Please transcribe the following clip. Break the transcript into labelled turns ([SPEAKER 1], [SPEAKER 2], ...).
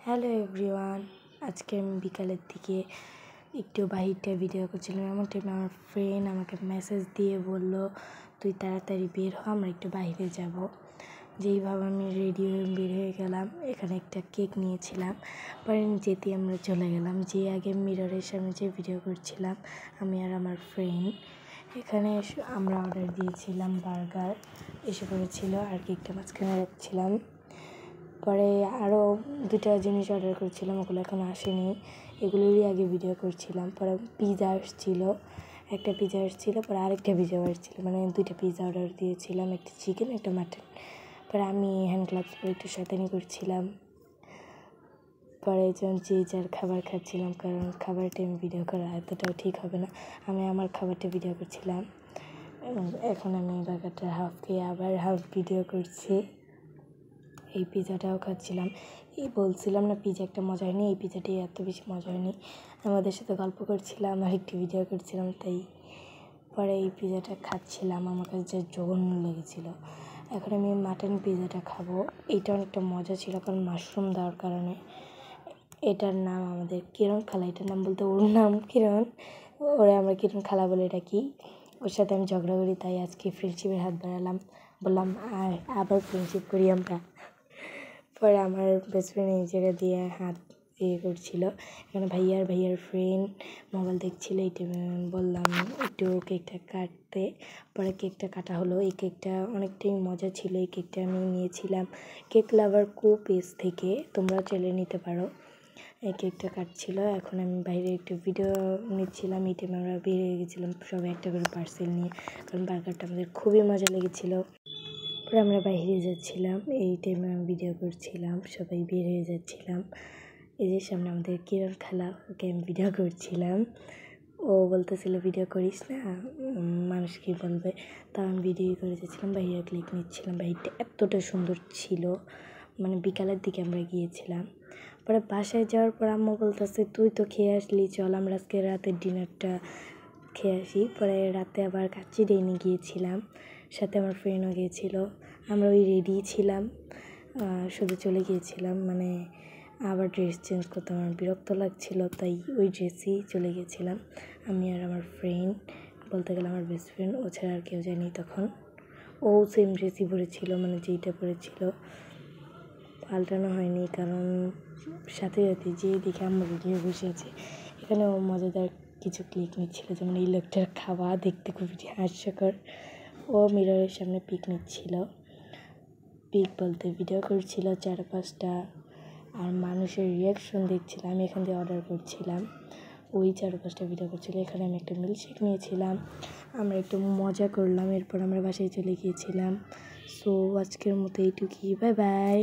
[SPEAKER 1] Hello everyone, আজকে আমি বিকালের দিকে একটু বাহিরটা ভিডিও করছিলাম। এমন টাইমে আমার ফ্রেন্ড আমাকে মেসেজ দিয়ে বলল, তুই তাড়াতাড়ি বের হ, আমরা একটু বাইরে যাব। যেইভাবে আমি রেডি হয়ে বের হয়ে গেলাম, এখানে একটা কেক নিয়েছিলাম। পরে যেতে আমরা চলে গেলাম, যে আগে মিররের সামনে যে ভিডিও করছিলাম আমি আর আমার ফ্রেন্ড। এখানে আমরা অর্ডার দিয়েছিলাম বার্গার, এসে পড়েছিল আর কেকটা মাঝখানে রাখছিলাম। পরে আরও দুটা জিনিস অর্ডার করছিলাম, ওগুলো এখন আসেনি, এগুলোরই আগে ভিডিও করছিলাম। পরে পিৎজা আসছিলো, একটা পিৎজা আসছিলো, পরে আরেকটা পিৎজা আসছিলো, মানে দুইটা পিৎজা অর্ডার দিয়েছিলাম, একটা চিকেন একটা মাটন। পরে আমি হ্যান্ড গ্লাভস পরে একটু শয়তানি করছিলাম। পরে যখন যে যার খাবার খাচ্ছিলাম, কারণ খাবার টাইম ভিডিও করা এতটাও ঠিক হবে না, আমি আমার খাবারটা ভিডিও করছিলাম। এবং এখন আমি বার্গারটা হাফ খেয়ে আবার হাফ ভিডিও করছি। এই পিৎজাটাও খাচ্ছিলাম। এই বলছিলাম না পিৎজা একটা মজা হয়নি, এই পিৎজাটাই এত বেশি মজা হয়নি। আমাদের সাথে গল্প করছিলাম আর একটি ভিডিও করছিলাম, তাই পরে এই পিৎজাটা খাচ্ছিলাম, আমার কাছে যা জঘন্য লেগেছিলো। এখন আমি মাটন পিৎজাটা খাবো। এইটা অনেকটা মজা ছিল, কারণ মাশরুম দেওয়ার কারণে। এটার নাম আমাদের কিরণ খালা, এটার নাম বলতে ওর নাম কিরণ, ওরা আমরা কিরণ খালা বলে ডাকি। ওর সাথে আমি ঝগড়া করি, তাই আজকে ফ্রেন্ডশিপের হাত বাড়ালাম, বললাম আবার ফ্রেন্ডশিপ করি আমরা। পরে আমার বেস্ট ফ্রেন্ড এই জায়গা দিয়ে হাত করছিল। এখানে ভাইয়ার ফ্রেন্ড মোবাইল দেখছিল, এই টাইমে বললাম একটু কেকটা কাটতে। পরে কেকটা কাটা হলো। এই কেকটা অনেকটাই মজা ছিল। এই কেকটা আমি নিয়েছিলাম কেক লাভার পেজ থেকে, তোমরা চাইলে নিতে পারো। এই কেকটা কাটছিল, এখন আমি বাইরে একটু ভিডিও নিচ্ছিলাম। এই টাইমে আমরা বের হয়ে গেছিলাম সবাই একটা করে পার্সেল নিয়ে, কারণ বার্গারটা আমাদের খুবই মজা লেগেছিলো। পরে আমরা বাইরে যাচ্ছিলাম, এই টাইমে আমি ভিডিও করছিলাম, সবাই বের হয়ে যাচ্ছিলাম। এই যে সামনে আমাদের কিরণ খালা, ওকে আমি ভিডিও করছিলাম। ও বলতেছিল ভিডিও করিস না, মানুষ কী বলবে, তা আমি ভিডিও করে যাচ্ছিলাম। বাইরে ক্লিক নিচ্ছিলাম। বাইরটা এতটা সুন্দর ছিল, মানে বিকালের দিকে আমরা গিয়েছিলাম। পরে বাসায় যাওয়ার পর আম্মু বলতেছে, তুই তো খেয়ে আসলি, চল আমরা আজকে রাতের ডিনারটা খেয়ে আসি। পরে রাতে আবার কাচ্চি ডেনে গিয়েছিলাম, সাথে আমার ফ্রেন্ডও গিয়েছিলো। আমরা ওই রেডি ছিলাম, শুধু চলে গিয়েছিলাম, মানে আবার ড্রেস চেঞ্জ করতে আমার বিরক্ত লাগছিলো, তাই ওই ড্রেসেই চলে গিয়েছিলাম আমি আর আমার ফ্রেন্ড, বলতে গেলে আমার বেস্ট ফ্রেন্ড, ও ছাড়া আর কেউ যায়নি তখন। ও সেম ড্রেসই পরেছিল, মানে যেইটা পরেছিল, পাল্টানো হয়নি, কারণ সাথে সাথে যে দেখে আমার রেডি হয়ে বসে আছে। এখানে ও মজাদার কিছু ক্লিক নিচ্ছিল, যেমন এই লোকটার খাওয়া দেখতে খুবই হাস্যকর। ও মিররের সামনে পিক নিচ্ছিল, পিক বলতে ভিডিও করছিল 4-5টা, আর মানুষের রিয়াকশন দেখছিলাম। আমি এখান দিয়ে অর্ডার করছিলাম, ওই 4-5টা ভিডিও করছিল। এখানে আমি একটা মিল্কশেক নিয়েছিলাম, আমরা একটু মজা করলাম, এরপর আমরা বাসায় চলে গিয়েছিলাম। সো আজকের মতো এইটুকুই, বাই বাই।